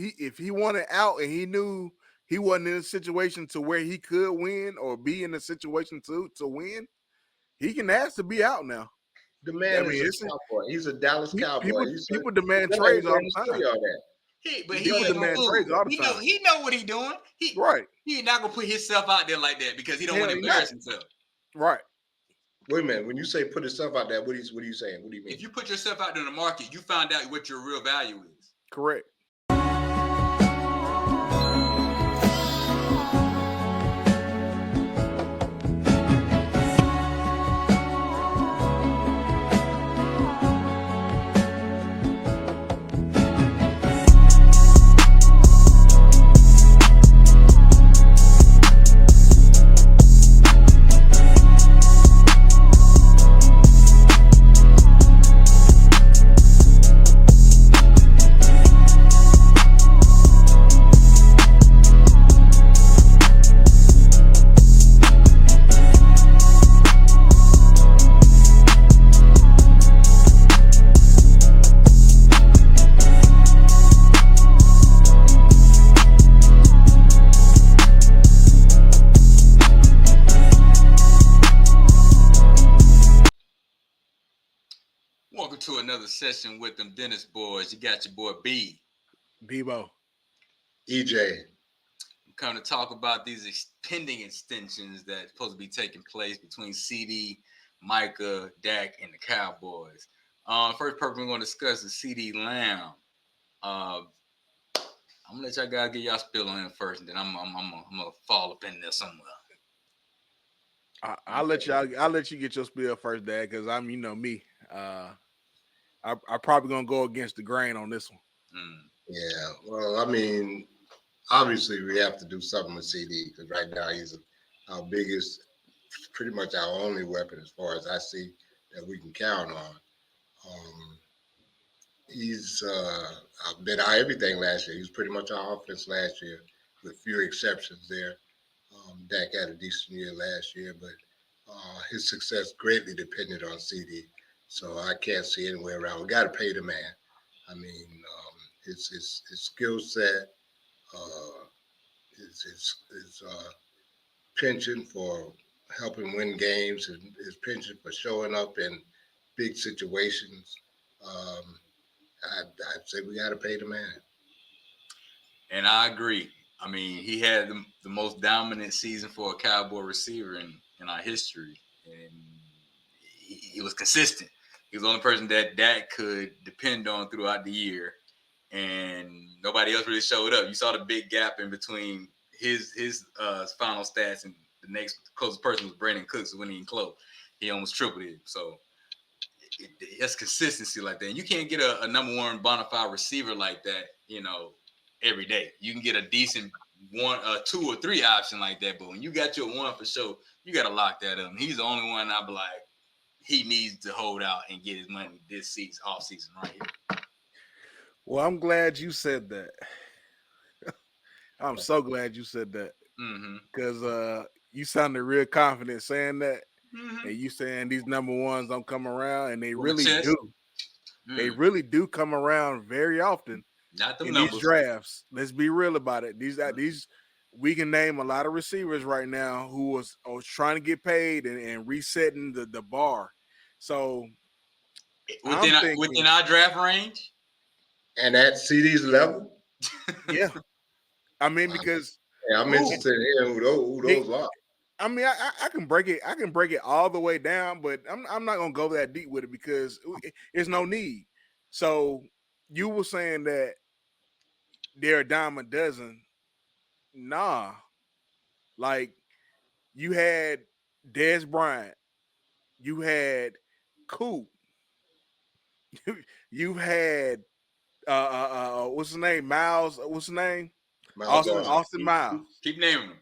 if he wanted out and he knew he wasn't in a situation to where he could win or be in a situation to win, he can ask to be out now. The man is a Cowboy. He's a Dallas Cowboy. People demand trades all the time. People demand trades all the time. He know what he's doing. He's not gonna put himself out there like that because he don't want to embarrass himself. Right. Wait a minute. When you say put yourself out there, what are you saying? What do you mean? If you put yourself out there in the market, you find out what your real value is. Correct. Welcome to another session with them Dennis boys. You got your boy Bebo, EJ. I'm coming to talk about these pending extensions that's supposed to be taking place between Ceedee, Micah, Dak, and the Cowboys. First person we're going to discuss is Ceedee Lamb. I'm gonna let y'all guys get y'all spill on him first, and then I'm gonna fall up in there somewhere. I'll let you get your spill first, Dad, because I'm me. I'm probably gonna go against the grain on this one. Yeah, well, I mean, obviously we have to do something with Ceedee because right now he's our biggest, pretty much our only weapon as far as I see that we can count on. He's been our everything last year. He was pretty much our offense last year, with few exceptions there. Dak had a decent year last year, but his success greatly depended on Ceedee. So I can't see any way around. We got to pay the man. I mean, his skill set, his penchant for helping win games, his penchant for showing up in big situations. I'd say we got to pay the man. And I agree. I mean, he had the most dominant season for a Cowboy receiver in our history, and he was consistent. He was the only person that Dak could depend on throughout the year, and nobody else really showed up. You saw the big gap in between his final stats, and the next closest person was Brandon Cooks when he close. He almost tripled it. So that's consistency like that. And you can't get a number one bona fide receiver like that, every day. You can get a decent 1, 2, or 3 option like that, but when you got your one for sure, you got to lock that up. And he's the only one I'd be like, he needs to hold out and get his money this season, off season right here. Well, I'm glad you said that. I'm so glad you said that because you sounded real confident saying that, and you saying these number ones don't come around, and they really do. They really do come around very often. Not the in numbers. These drafts. Let's be real about it. These we can name a lot of receivers right now who was trying to get paid and resetting the bar. So within our draft range, and at Ceedee's level, yeah. I mean, because I'm interested in hearing who those are. I mean, I can break it. I can break it all the way down, but I'm not gonna go that deep with it because there's no need. So you were saying that they're a dime a dozen. Nah, like you had Dez Bryant, you had Coop, you had what's his name? Miles. What's his name? Austin Miles. Keep naming them.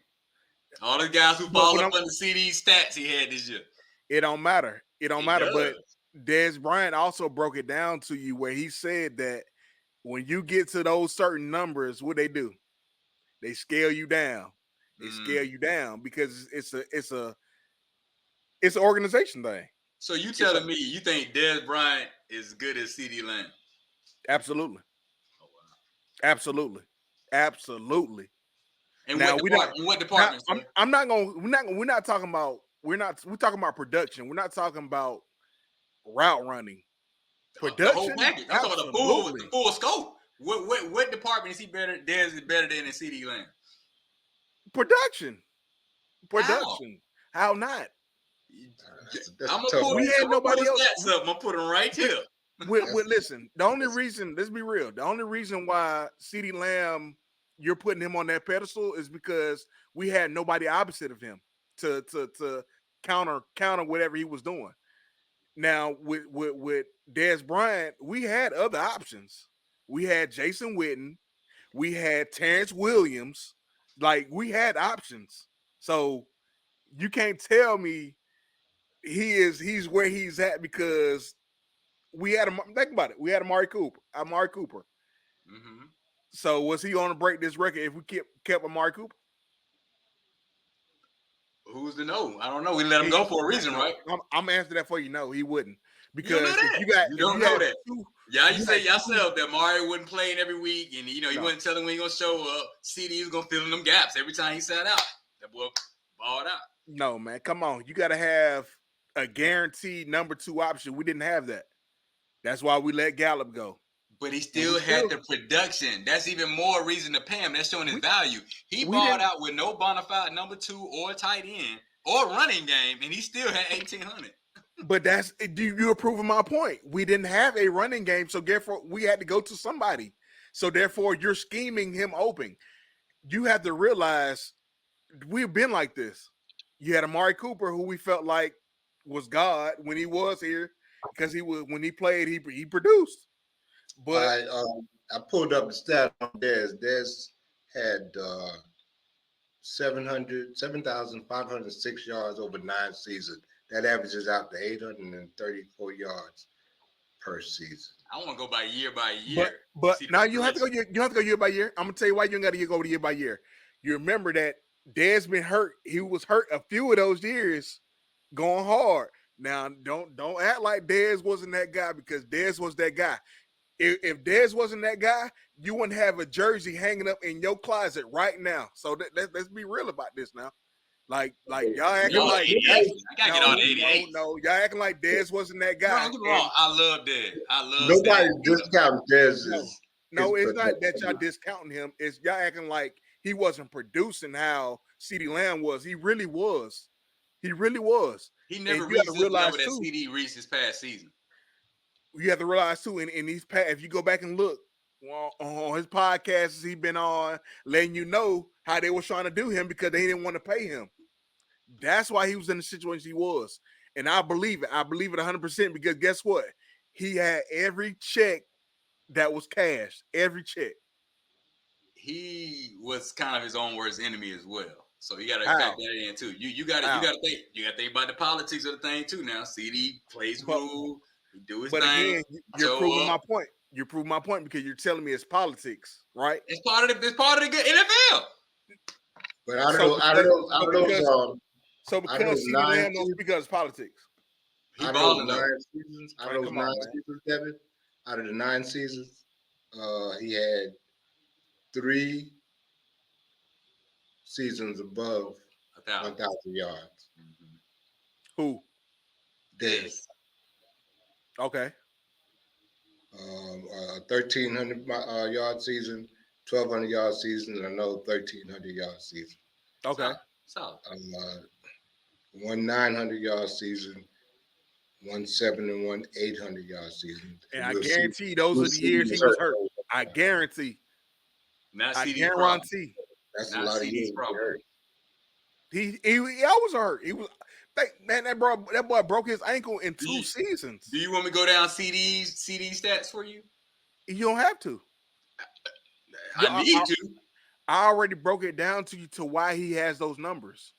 All the guys who fall up on the CD stats he had this year. It don't matter. It don't matter. But Dez Bryant also broke it down to you where he said that when you get to those certain numbers, what they do? They scale you down. They scale you down because it's an organization thing. So you telling me you think Dez Bryant is as good as Ceedee Lamb? Absolutely. Oh, wow. Absolutely. Absolutely. And Now what we don't. department? What Now department, sir? I'm not going. We're not talking about. We're talking about production. We're not talking about route running. The whole Production, package. I'm talking about the absolutely. full scope. What department is he better? Dez is better than Ceedee Lamb. Production, How? production. How not? That's I'm a gonna tough pull. We one. had I'm gonna pull nobody the else. stats up. I'm gonna put them right here. Listen, the only That's- reason, let's be real, the only reason why CeeDee Lamb, you're putting him on that pedestal is because we had nobody opposite of him to counter whatever he was doing. Now with Dez Bryant, we had other options. We had Jason Witten, we had Terrence Williams, like we had options. So you can't tell me he's where he's at because we had him. Think about it. We had Amari Cooper. Mm-hmm. So was he going to break this record if we kept Amari Cooper? Who's to know? I don't know. We let him go for a reason, No, right? I'm answering that for you. No, he wouldn't You don't know because that. You if don't you know had that. two, Yeah, you you say had two. yourself that Mario wasn't playing every week, and he No, wasn't telling when he gonna show up. CD was gonna fill in them gaps every time he sat out. That boy balled out. no, man, come on. You got to have a guaranteed number two option. We didn't have that. That's why we let Gallup go. But he And we still had still the production. That's even more reason to pay him. That's showing his we, value. He we balled didn't. out with no bona fide number two or tight end or running game, and he still had 1,800. But you're proving my point. We didn't have a running game, so therefore we had to go to somebody. So therefore, you're scheming him open. You have to realize we've been like this. You had Amari Cooper, who we felt like was God when he was here, because he was when he played, he produced. But I pulled up the stat on Dez. Dez had 7,506 yards over 9 seasons. That averages out to 834 yards per season. I want to go by year but to but see the now you have to go. progression. You have to go year by year. I'm gonna tell you why you ain't got to go year by year. You remember that Dez been hurt. He was hurt a few of those years, going hard. Now don't act like Dez wasn't that guy because Dez was that guy. If Dez wasn't that guy, you wouldn't have a jersey hanging up in your closet right now. So let's be real about this now. Like y'all acting All the like 88s. I gotta get all the 88s. no. Y'all acting like Dez wasn't that No, guy. don't get me wrong. I love Dez. I love Nobody saying discounts Dez No, his no, it's not that y'all production. discounting him. It's y'all acting like he wasn't producing how CeeDee Lamb was. He really was. He really was. he And never you have reached to this realize level that too. CD reached this past season. You have to realize too. In these past, if you go back and look on his podcasts he been on, letting you know how they were trying to do him because they didn't want to pay him. That's why he was in the situation he was. And I believe it. I believe it 100% because guess what? He had every check that was cashed. Every check. He was kind of his own worst enemy as well. So you got to How? factor that in too. You got How? to think about the politics of the thing too. Now CD plays But rule, he do his but thing, again, you're proving show my up. point. You're proving my point because you're telling me it's politics, right? It's part of the good NFL. But out of So those, out of because those, out of those, out of because those CeeDee 9 Lamb don't seasons, speak of his politics. He out of those balling though. 9 seasons, out of Man, those come 9 on, man. seasons, Devin, out of the 9 seasons, he had 3 seasons above 1,000. 1,000 yards. Mm-hmm. Who? Dez. Okay. 1,300 yard season, 1,200 yard season, and another 1,300 yard season. Okay. Solid. 1,900 yard season, 1,700 and 1,800 yard season. And I We'll see. guarantee those We'll are the see years him he was hurt. hurt. I guarantee. Not I CD's problem. guarantee. That's a Not lot of CD's years to be problem. hurt. He always hurt. He was man, that boy broke his ankle in 2 seasons. Do you want me to go down CD stats for you? You don't have to. I need to. I already broke it down to you to why he has those numbers.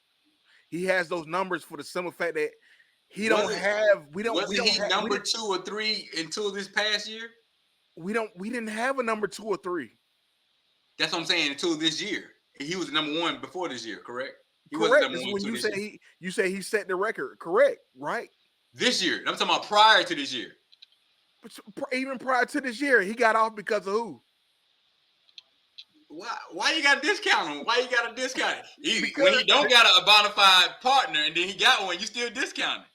He has those numbers for the simple fact that he don't have. We don't. Wasn't We don't he have. number 2 or 3 until this past year? We didn't have a number 2 or 3. That's what I'm saying. Until this year, he was number 1 before this year. Correct. He Correct. wasn't number This is 1 when until this year. you say he set the record. Correct. Right. This year. I'm talking about prior to this year. But even prior to this year, he got off because of who? Why you got to discount him? Why you got to discount it? Because When he don't got a bona fide partner and then he got one, you still discount it.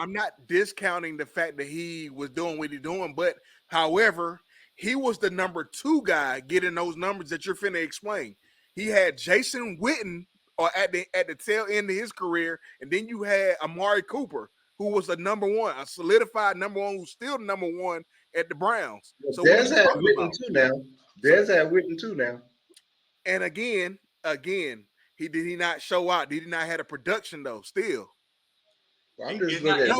I'm not discounting the fact that he was doing what he's doing, but however, he was the number 2 guy getting those numbers that you're finna explain. He had Jason Witten or at the tail end of his career, and then you had Amari Cooper, who was the number 1, a solidified number 1, who's still the number 1 at the Browns. Well, So Dez had Witten too now. Dez had Witten too now. And again, he did he not show out? Did he not have a production though? Still, well, I'm just looking at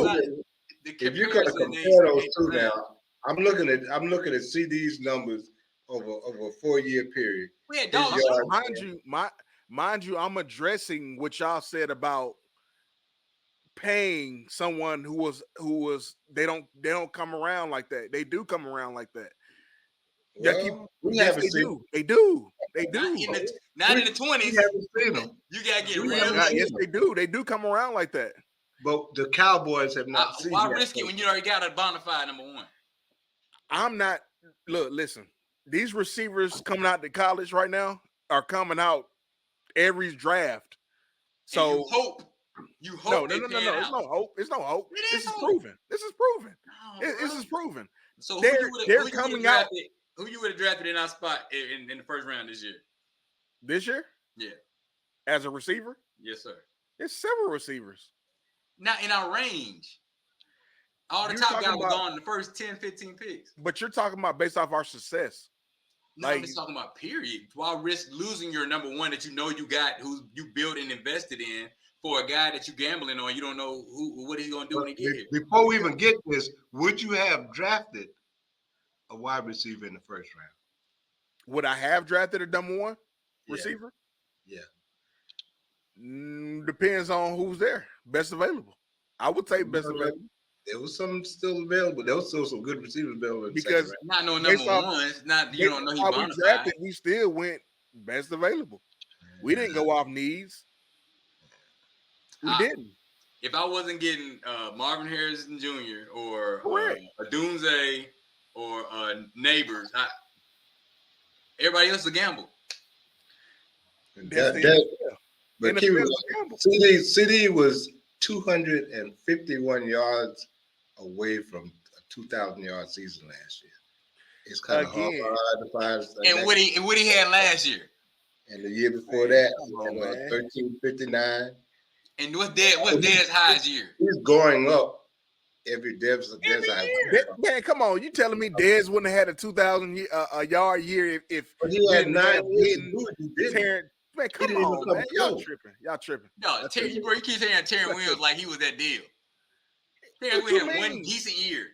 if you're going to compare those two now. I'm looking at CD's numbers over a 4-year period. Mind you, I'm addressing what y'all said about paying someone who was they don't come around like that. They do come around like that. Well, they do. Not in the 20s. You gotta get real. Yes, they do. They do come around like that. But the Cowboys have not seen. Why risk it when you already got a bona fide number 1? I'm not. Look, listen. These receivers coming out to college right now are coming out every draft. So and you hope. No. It's no hope. It's no hope. This is proven. This is proven. This is proven. So they're coming out. Who you would have drafted in our spot in the first round this year? This year? Yeah. As a receiver? Yes, sir. There's several receivers. Not in our range. All the top guys were gone in the first 10, 15 picks. But you're talking about based off our success. No, I'm just talking about period. Why risk losing your number 1 that you know you got, who you built and invested in, for a guy that you gambling on? You don't know what he's going to do when he gets here. Before we even get this, would you have drafted a wide receiver in the first round? Would I have drafted a number 1 receiver? Yeah. Depends on who's there. Best available. I would take best available. There was some still available. There was still some good receivers available. Because not no number 1s. Not you don't know he bona fide. We still went best available. We didn't go off needs. We didn't. If I wasn't getting Marvin Harrison Jr. or Adunze or Neighbors, everybody else is a gamble. But CD was 251 yards away from a 2,000-yard season last year. It's kind of hard to find. And what he had last year? And the year before that, 1359. And what's Dez's highest year? He's going up every Dez high. Man, come on! You telling me Dez wouldn't have had a 2,000 yard year if he had 9 years? Man, come on, man. Y'all tripping. No, you keep saying Terry Williams like he was that deal. Terry Williams had 1 decent year.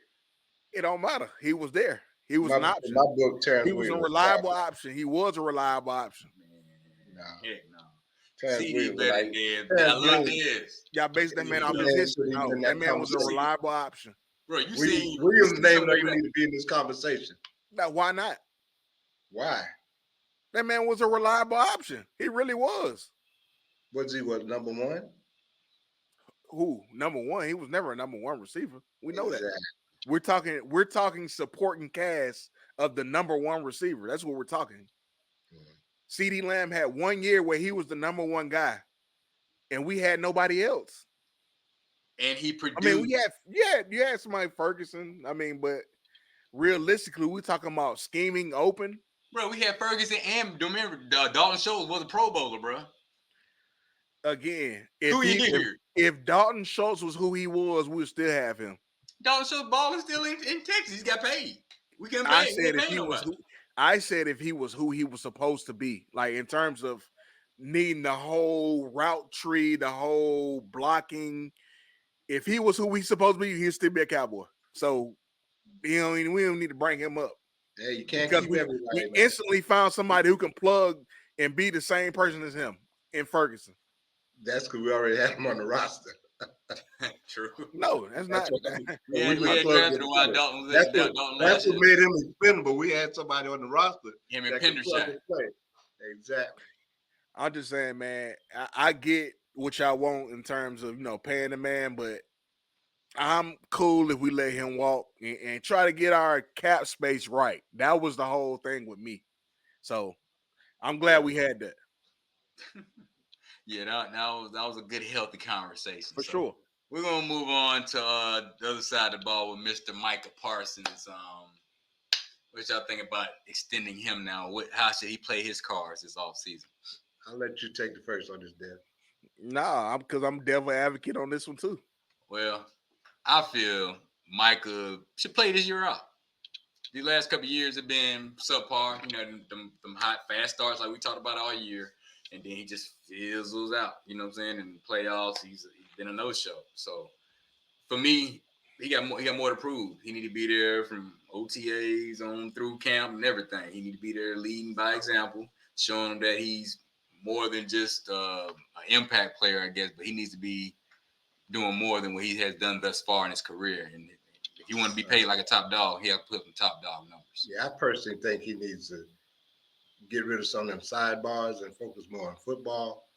It don't matter. He was there. He was an option. My book, he was a reliable option. He was a reliable option. Heck no. CD better than Dez. I love Dez. Y'all based that man off his history. No, that man was a reliable option. Bro, you see Williams' name don't even need to be in this conversation. Now, why not? Why? That man was a reliable option. He really was. Was he number 1? Who? Number 1? He was never a number 1 receiver. We know that. We're talking supporting cast of the number 1 receiver. That's what we're talking. Ceedee Lamb had 1 year where he was the number 1 guy, and we had nobody else. And he produced. I mean, you had somebody Ferguson. I mean, but realistically, we're talking about scheming open. Bro, we had Ferguson and remember Dalton Schultz was a Pro Bowler, bro. Again, if Dalton Schultz was who he was, we would still have him. Dalton Schultz ball is still in Texas. He's got paid. We can pay. I said if he was who he was supposed to be, like in terms of needing the whole route tree, the whole blocking. If he was who he's supposed to be, he'd still be a Cowboy. So we don't need to bring him up. Yeah, you can't keep everybody. We instantly found somebody who can plug and be the same person as him in Ferguson. That's because we already had him on the roster. True. No, that's not. We had drafted while Dalton was at Dalton. That's what made him expendable. We had somebody on the roster. Him and Pendershot. Exactly. I'm just saying, man, I get what y'all want in terms of, paying the man, but I'm cool if we let him walk and try to get our cap space right. That was the whole thing with me. So I'm glad we had that Yeah, that was a good, healthy conversation. for So sure. we're gonna move on to the other side of the ball with Mr. Micah Parsons. What y'all think about extending him now? How should he play his cards this offseason? I'll let you take the first on this, Dad. Nah, because I'm devil advocate on this one too. Well, I feel Micah should play this year out. The last couple of years have been subpar. You know, them hot, fast starts like we talked about all year, and then he just fizzles out. You know what I'm saying? In the playoffs, he's been a no-show. So for me, he got more. He got more to prove. He need to be there from OTAs on through camp and everything. He need to be there leading by example, showing him that he's more than just an impact player, I guess. But he needs to be doing more than what he has done thus far in his career. And if you want to be paid like a top dog, he has to put up some top dog numbers. Yeah, I personally think he needs to get rid of some of them sidebars and focus more on football.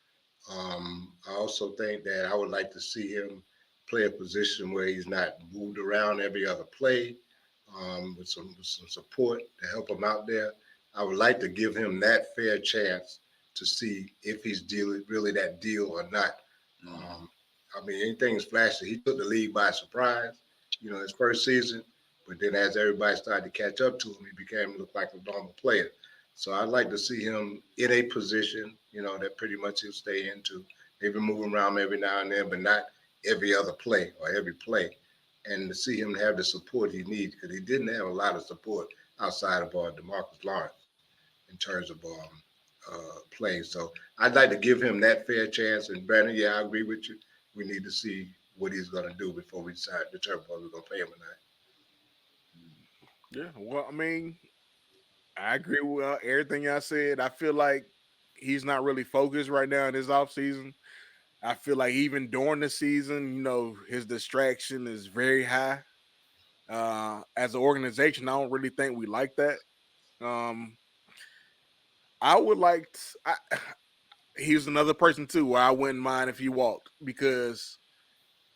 I also think that I would like to see him play a position where he's not moved around every other play, with some support to help him out there. I would like to give him that fair chance to see if he's really that deal or not. Um, I mean, anything's flashy. He took the league by surprise, his first season. But then as everybody started to catch up to him, he became look like a normal player. So I'd like to see him in a position, that pretty much he'll stay into. Maybe move around every now and then, but not every other play or every play. And to see him have the support he needs, because he didn't have a lot of support outside of DeMarcus Lawrence in terms of play. So I'd like to give him that fair chance. And Brandon, yeah, I agree with you. We need to see what he's going to do before we decide to determine whether we're going to pay him or not. Yeah, well, I mean, I agree with everything I said. I feel like he's not really focused right now in his offseason. I feel like even during the season, his distraction is very high. As an organization, I don't really think we like that. Um, I would like he's another person too where I wouldn't mind if he walked, because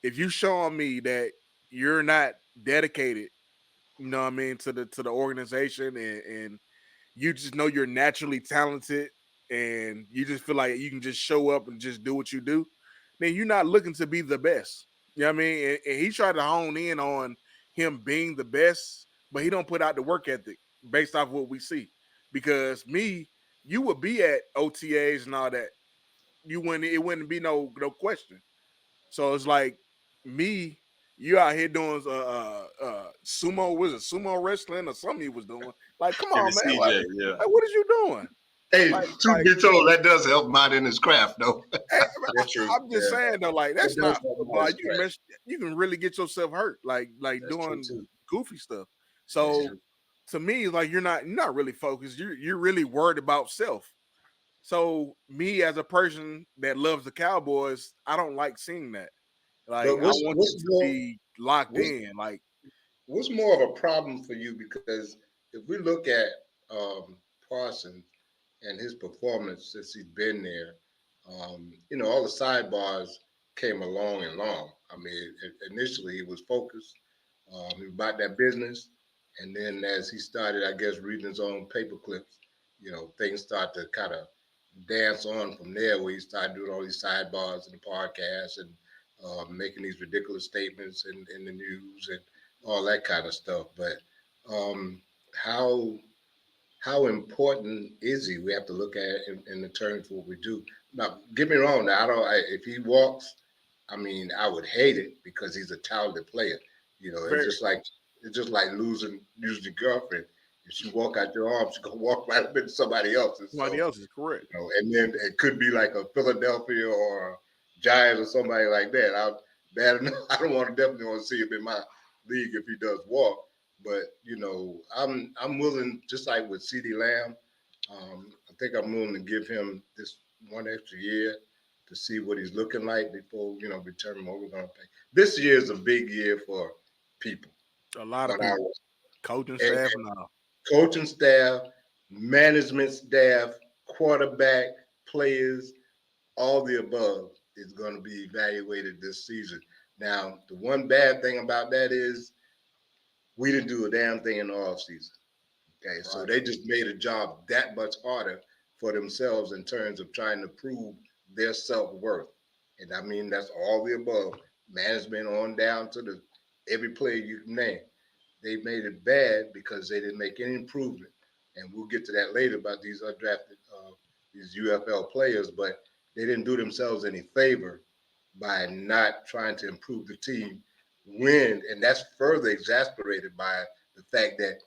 if you showing me that you're not dedicated, what I mean, to the organization, and you just know you're naturally talented and you just feel like you can just show up and just do what you do, then you're not looking to be the best. You know what I mean? And he tried to hone in on him being the best, but he don't put out the work ethic based off what we see. Because you would be at OTAs and all that. It wouldn't be no question. So it's like me, you out here doing sumo, was it sumo wrestling or something he was doing? Like, come Give it on, man. CJ, yeah. What is you doing? Hey, Like, truth be told, that does help him out in his craft, though. That's true. I'm just Yeah, saying though, like it that's does not help him out in football. his craft. You can really get yourself hurt, like That's true doing too. goofy stuff. That's So true. to me, like you're not really focused. You're really worried about self. So me as a person that loves the Cowboys, I don't like seeing that. Like But I what's want you what's to more be locked what's in. Like what's more of a problem for you? Because if we look at Parsons and his performance since he's been there, all the sidebars came along and long. I mean, initially he was focused, he was about that business, and then as he started, I guess, reading his own paper clips, things start to kind of dance on from there, where he started doing all these sidebars in the podcast and making these ridiculous statements in the news and all that kind of stuff. But um, how how important is he? We have to look at it in the terms of what we do. Now, get me wrong. Now, if he walks, I mean, I would hate it because he's a talented player. It's very just like losing your girlfriend. If she walk out your arms, she's gonna walk right up into somebody else's. somebody So, else is correct. and then it could be like a Philadelphia or a Giants or somebody like that. I don't definitely want to see him in my league if he does walk. But I'm willing, just like with Ceedee Lamb. I think I'm willing to give him this one extra year to see what he's looking like before determine what we're going to pay. This year is a big year for people A lot of on our people, coaching and staff and all. coaching staff, management staff, quarterback, players, all the above is going to be evaluated this season. Now, the one bad thing about that is we didn't do a damn thing in the offseason. Okay, so Right. they just made a job that much harder for themselves in terms of trying to prove their self-worth. And I mean, that's all the above. Management on down to the every player you can name. They made it bad because they didn't make any improvement. And we'll get to that later about these undrafted, these UFL players, but they didn't do themselves any favor by not trying to improve the team. And that's further exasperated by the fact that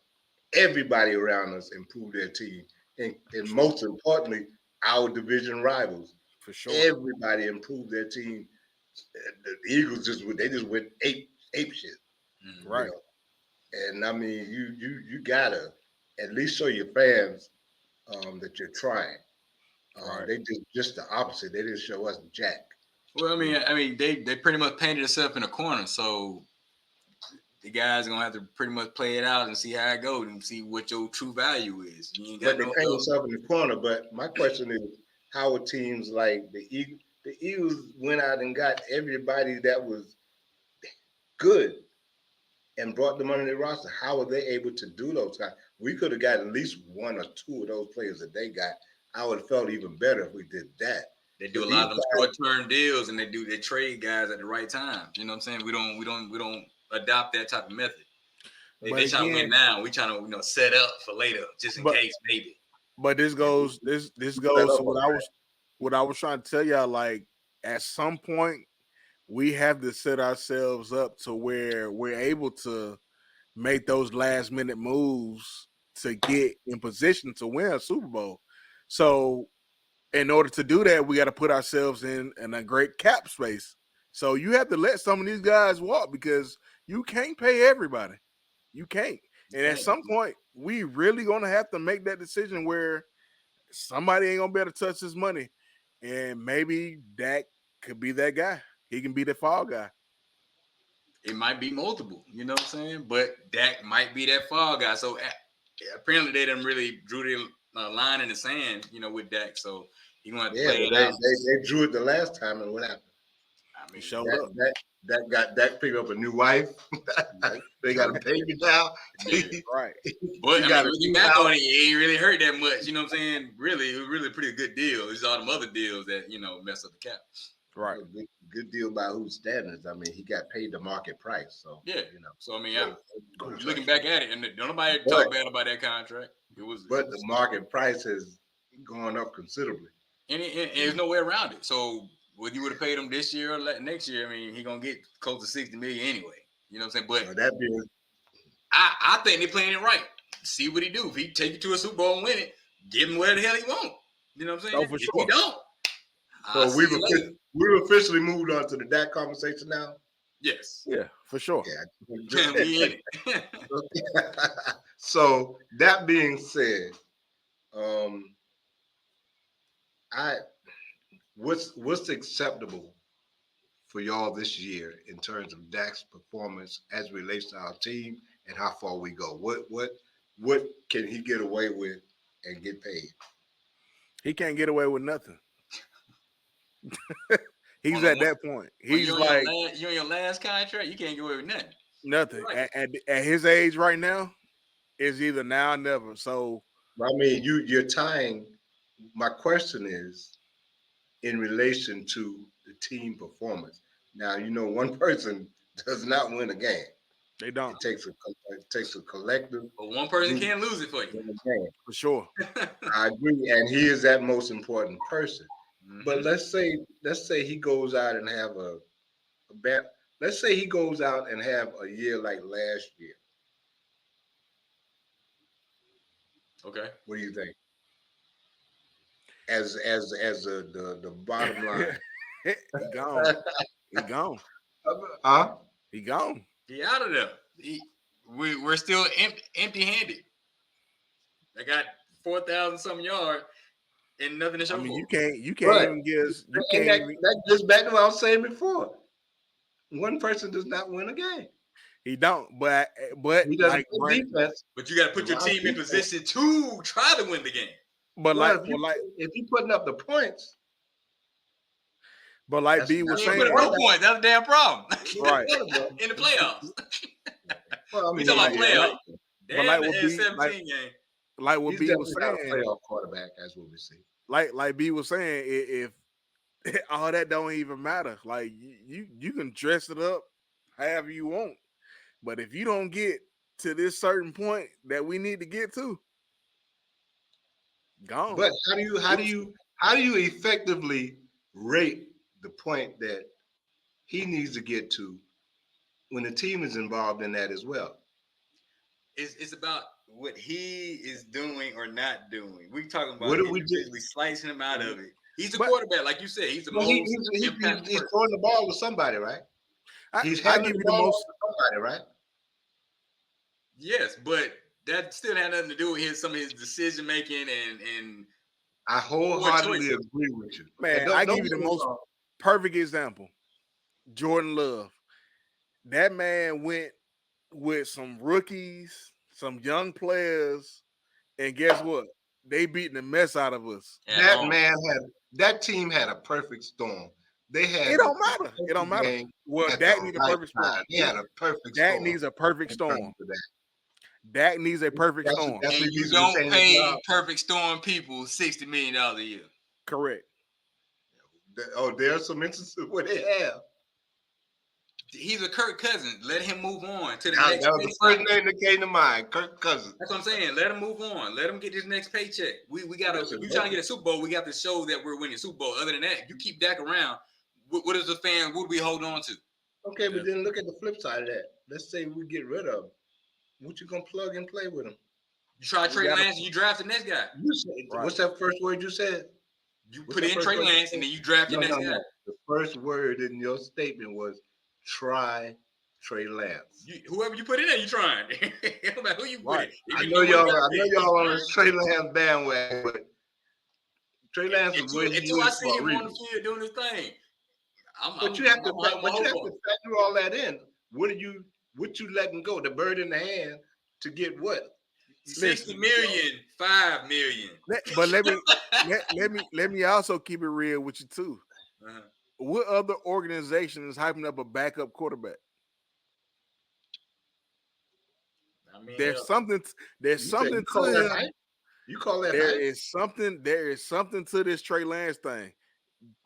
everybody around us improved their team, and most importantly, our division rivals. For sure. Everybody improved their team. The Eagles just went ape shit, you Right. know. And I mean, you gotta at least show your fans that you're trying. Right. They did just the opposite. They didn't show us jack. Well, I mean, they pretty much painted themselves in a corner, so the guys gonna have to pretty much play it out and see how it goes and see what your true value is. You ain't got But they paint themselves in the corner. But my question is, how are teams like the Eagles? The Eagles went out and got everybody that was good and brought them under their roster. How were they able to do those guys? We could have got at least one or two of those players that they got. I would have felt even better if we did that. They do a lot of them short-term deals, and they trade guys at the right time. You know what I'm saying? We don't adopt that type of method. They trying to win now. We trying to set up for later, just in case maybe. But this goes to what I was trying to tell y'all. Like at some point, we have to set ourselves up to where we're able to make those last minute moves to get in position to win a Super Bowl. So in order to do that, we got to put ourselves in a great cap space. So you have to let some of these guys walk because you can't pay everybody. You can't. And at some point, we really gonna have to make that decision where somebody ain't gonna be able to touch his money. And maybe Dak could be that guy. He can be the fall guy. It might be multiple, you know what I'm saying? But Dak might be that fall guy. So apparently they didn't really drew the line in the sand, with Dak. So he gonna have to play it out. They drew it the last time, and what happened? I mean, Dak picked up a new wife. They got a baby now. Right. But looking back on it, it ain't really hurt that much. You know what I'm saying? Really, it was really a pretty good deal. It's all them other deals that mess up the cap. Right. Good deal by whose standards. I mean, he got paid the market price. So yeah, So I mean, looking back at it, and don't nobody talk bad about that contract. The market price has gone up considerably, and there's no way around it. So whether you would have paid him this year or next year, I mean, he gonna get close to $60 million anyway. You know what I'm saying? But I think they're playing it right. See what he do. If he take you to a Super Bowl and win it, give him where the hell he want. You know what I'm saying? Oh, for if sure. he don't. So we've officially moved on to the Dak conversation now. Yes. Yeah, for sure. Yeah. So that being said, what's acceptable for y'all this year in terms of Dak's performance as it relates to our team and how far we go? What can he get away with and get paid? He can't get away with nothing. He's at that point. He's you're like you're on your last contract. You can't get away with nothing. Nothing. Right. At his age right now, it's either now or never. So I mean, you're tying. My question is in relation to the team performance. Now, one person does not win a game. They don't. It takes a collective. But one person can't lose it for you. For sure. I agree, and he is that most important person. Mm-hmm. But let's say he goes out and have a bad. Let's say he goes out and have a year like last year. Okay. What do you think? As the bottom line. He gone. He gone. Huh? He gone. He out of there. We're still empty-handed. I got 4,000 something yards and nothing to show for. You can't even guess. That goes back to what I was saying before. One person does not win a game. He don't, but he doesn't defense. But you got to put your team in position to try to win the game. But if you're putting up the points. But like B was saying, no point. That's a damn problem. Right. In the playoffs. Well, we talking about playoffs. But like what B, 17 game. like what He's B was definitely not a saying, playoff quarterback, as what we see. like B was saying, if all that don't even matter, like you can dress it up however you want, but if you don't get to this certain point that we need to get to, gone. But how do you effectively rate the point that he needs to get to when the team is involved in that as well? It's about what he is doing or not doing. We talking What about do we do? individually slicing him out of it. He's a But- quarterback, like you said. He's the Well, most he's impactful person. throwing the ball to somebody, right? He's I handing give the you the ball most. off to somebody, right? Yes, but that still had nothing to do with some of his decision making and I wholeheartedly choices. agree with you. Man, And I don't give you the get me most wrong. perfect example. Jordan Love. That man went with some rookies, some young players, and guess what? They beating the mess out of us. That team had a perfect storm. They had It don't matter. It don't matter. game Well, at Dak the needs a right perfect time. storm. They had a perfect Dak storm. needs a perfect in terms storm. of that. Dak needs a perfect storm. That's and what you he's don't saying pay as well. perfect storm people $60 million a year. Correct. Oh, there are some instances where they have. He's a Kirk Cousins. Let him move on to the That next. was the first name that came to mind, Kirk Cousins. That's what I'm saying. Let him move on. Let him get his next paycheck. We got to. If we're trying to get a Super Bowl, we got to show that we're winning Super Bowl. Other than that, if you keep Dak around, what is the fan? What do we hold on to? Okay, but then look at the flip side of that. Let's say we get rid of him. What you gonna plug and play with him? You try Trey Lance, and you draft the next guy. You said, What's that first word you said? You put in Trey Lance, and then you draft your next guy. The first word in your statement was try Trey Lance. Whoever you put in there, you trying. No matter who you put it. I know y'all on this Trey Lance bandwagon, but Trey Lance is where he is until I see him for a on the reason. field doing his thing. But you have to factor all that in. What you letting go? The bird in the hand to get what? 60 million, 5 million. But let me also keep it real with you too. Uh-huh. What other organization is hyping up a backup quarterback? I mean, There's something to him. You call that There hype? is something to this Trey Lance thing.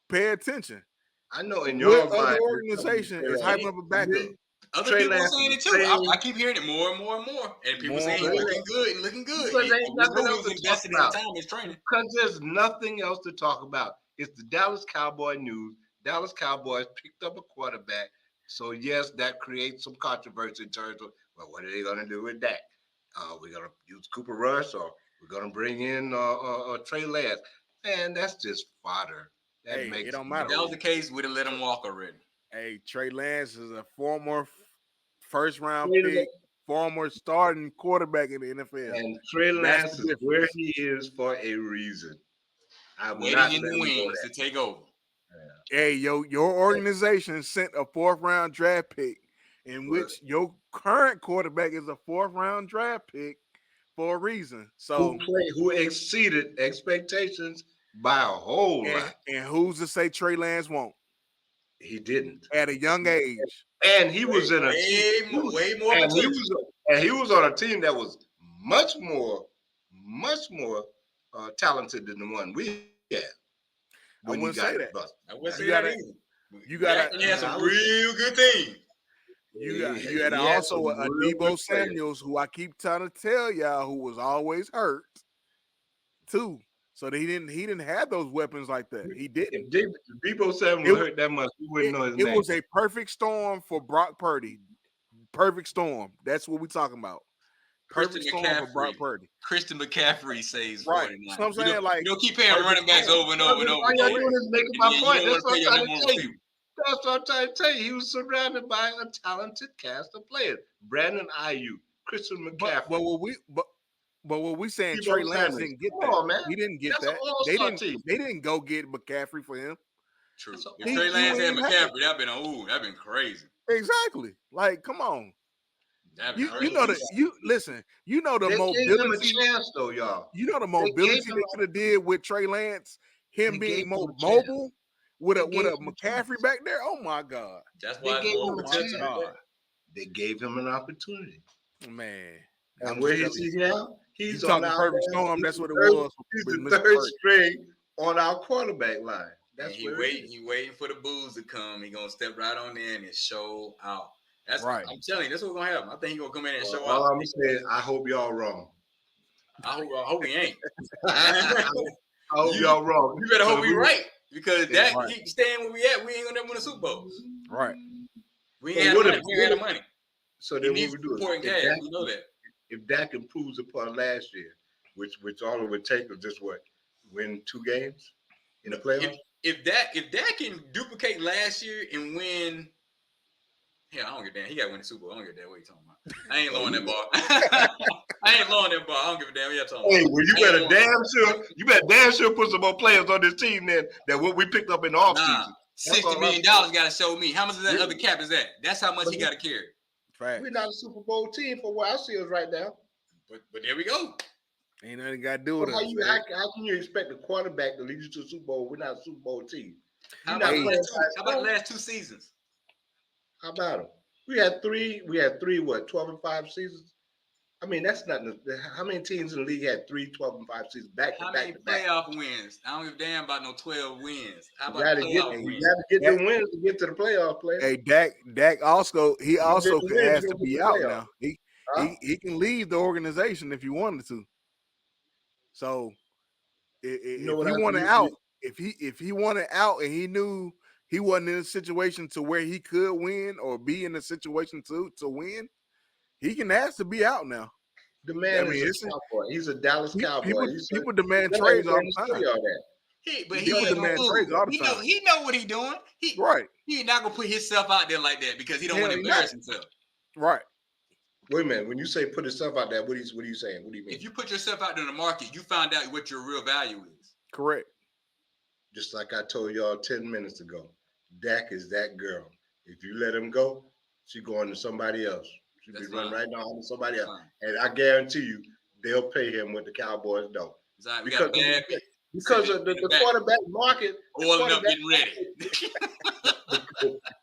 Pay attention. I know in your What other mind, organization is hyping up a backup? Other Trey people are Lance saying it is too. saying- I keep hearing it more and more and more. And people saying he's looking good and looking good. Because there ain't nothing else to talk invested in about. time in training. Because there's nothing else to talk about. It's the Dallas Cowboy news. Dallas Cowboys picked up a quarterback. So, yes, that creates some controversy in terms of, well, what are they going to do with that? We're going to use Cooper Rush or we're going to bring in Trey Lance. Man, that's just fodder. It don't matter. If that was the case, we'd have let him walk already. Hey, Trey Lance is a former first-round pick, former starting quarterback in the NFL. And Trey Lance is where he is for a reason. I'm waiting in the wings to take over. Yeah. Hey, your organization sent a 4th-round draft pick in which your current quarterback is a 4th-round draft pick for a reason. So who exceeded expectations by a whole lot. And who's to say Trey Lance won't? He didn't at a young age. And he was in a way more. And he was on a team that was much more talented than the one we had. I wouldn't say that. I wouldn't say that either. You got to have some real good things. You had also a Deebo Samuels, who I keep trying to tell y'all, who was always hurt too. So he didn't have those weapons like that. He didn't. If Deebo Samuels hurt that much, we wouldn't know his name. It was a perfect storm for Brock Purdy. Perfect storm. That's what we're talking about. Perfect storm for Brock Purdy. Christian McCaffrey saves right. 49. So I'm saying, you don't keep paying running backs over and over and over. All y'all doing is making my point. That's what I'm trying to tell you. That's what I'm trying to tell you. He was surrounded by a talented cast of players. Brandon Ayuk, Christian McCaffrey. But what we saying, Trey Lance didn't get that. On, man. He didn't get That's that. They didn't go get McCaffrey for him. True. If Trey Lance had McCaffrey, that'd been crazy. Exactly. Like, come on. You know the mobility. Gave him a chance, though, y'all. You know the mobility they could have did with Trey Lance, him being more mobile with a McCaffrey back there. Oh my God. That's why they gave him an opportunity. Man. And where is he now? He's You on talking our perfect line. storm? He's That's the what it third- was. He's with the Mr. third Purdy. string on our quarterback line. And That's he what waiting. He waiting for the booze to come. He gonna step right on in and show out. That's Right. I'm telling you. That's what's gonna happen. I think he gonna come in and show All out. I'm saying, I hope y'all wrong. I hope he ain't. I hope y'all wrong. You better hope we right because Yeah, that right. keep staying where we at. We ain't gonna never win a Super Bowl. Right. We So ain't had what the if- money. We ain't had the money. So He then what needs we do supporting is, cash. We know that. if Dak improves upon last year, which all it would take is just what, win 2 games in the playoffs. If Dak can duplicate last year and win, hell, I don't give a damn. He got to win the Super Bowl. I don't give a damn what you talking about. I ain't lowering that bar. I ain't lowering that bar. I don't give a damn what y'all talking Hey, about. well, you better damn sure put some more players on this team than what we picked up in the offseason. $60 million got to show me. How much of that other cap is that? That's how much he got to carry. Fact. We're not a Super Bowl team for where I see us right now. But there we go. Ain't nothing got to do with How us. can you expect a quarterback to lead you to a Super Bowl? We're not a Super Bowl team. How about the last 2 seasons? How about them? We had three. What, 12-5 seasons? I mean, that's not. How many teams in the league had 3 12-5 seasons back to How back many to back? playoff wins? I don't give a damn about no 12 wins. How You about gotta playoff wins? You got to get the wins to get to the playoff play. Hey, Dak also could ask to be out now. He can leave the organization if he wanted to. So if he wanted out, if he wanted out and he knew he wasn't in a situation to where he could win or be in a situation to win, he can ask to be out now. The man is a Cowboy. He's a Dallas Cowboy. People demand trades all the time. He know what he doing. He not gonna put himself out there like that because he don't want to embarrass himself. Right. Wait a minute. When you say put himself out there, what are you saying? What do you mean? If you put yourself out there in the market, you find out what your real value is. Correct. Just like I told y'all 10 minutes ago, Dak is that girl. If you let him go, she going to somebody else. She'll be running right now to somebody else. And I guarantee you, they'll pay him what the Cowboys don't. Because of the quarterback market. Oiling up, getting ready.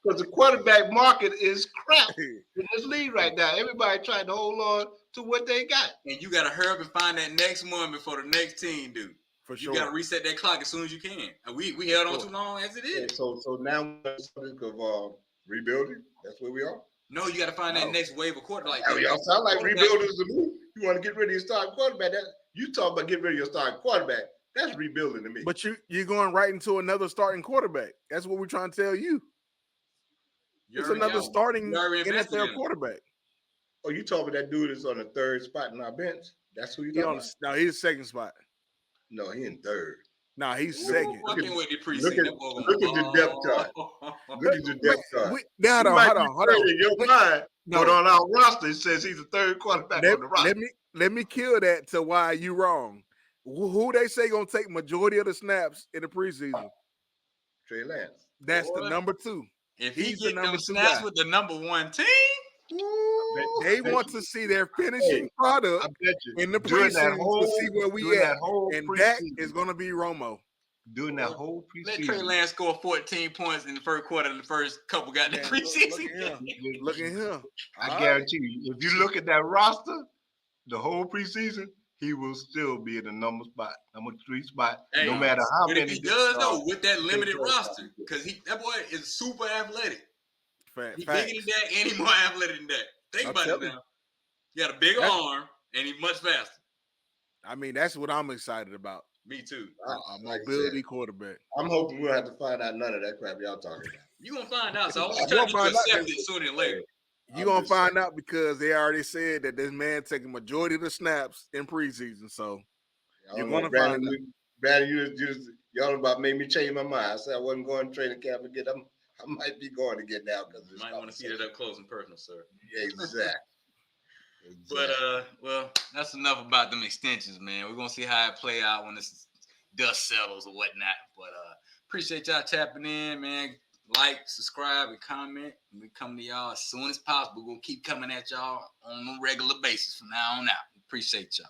Because the quarterback market is crap in this league right now. Everybody trying to hold on to what they got. And you got to hurry up and find that next one before the next team do. For sure. You got to reset that clock as soon as you can. And we held on too long as it is. So now we're subject of rebuilding. That's where we are. No, you got to find that next wave of quarterback. Y'all sound like rebuilders to me. You want to get rid of your starting quarterback. You talk about getting rid of your starting quarterback. That's rebuilding to me. But you're going right into another starting quarterback. That's what we're trying to tell you. It's another starting NFL quarterback. Oh, you talking about that dude that's on the 3rd spot in our bench? That's who you talking about? No, he's second spot. No, he in 3rd. No, he's second. Look at your depth chart. Look at your depth chart. Hold on. In your mind, but on our roster, it says he's the 3rd quarterback on the roster. Let me kill that to why you wrong. Who they say gonna take majority of the snaps in the preseason? Trey Lance. That's the number 2. If he's the number 2 snaps with the number 1 team, they want to see their finishing product in the preseason to see where we at. And that is going to be Romo. During that whole preseason. Let Trey Lance score 14 points in the first quarter. The first couple got the preseason. Look at him. I guarantee you, if you look at that roster, the whole preseason, he will still be in the number 3 spot, no matter how many. But if he does, though, with that limited roster, because that boy is super athletic. He's bigger than that, and he's more athletic than that. Think about it now. He got a bigger arm, and he's much faster. I mean, that's what I'm excited about. Me too. A mobility quarterback. I'm hoping we'll have to find out none of that crap y'all talking about. You're going to find out. So I'm trying to accept it sooner or later. You're going to find out because they already said that this man taking majority of the snaps in preseason. So you're going to find out. Brad, y'all about made me change my mind. I said I wasn't going to training camp again. I might be going to get now because you might want to see that up close and personal, sir. Exactly. But well, that's enough about them extensions, man. We're gonna see how it play out when this dust settles or whatnot. But appreciate y'all tapping in, man. Like, subscribe, and comment. We come to y'all as soon as possible. We're gonna keep coming at y'all on a regular basis from now on out. Appreciate y'all.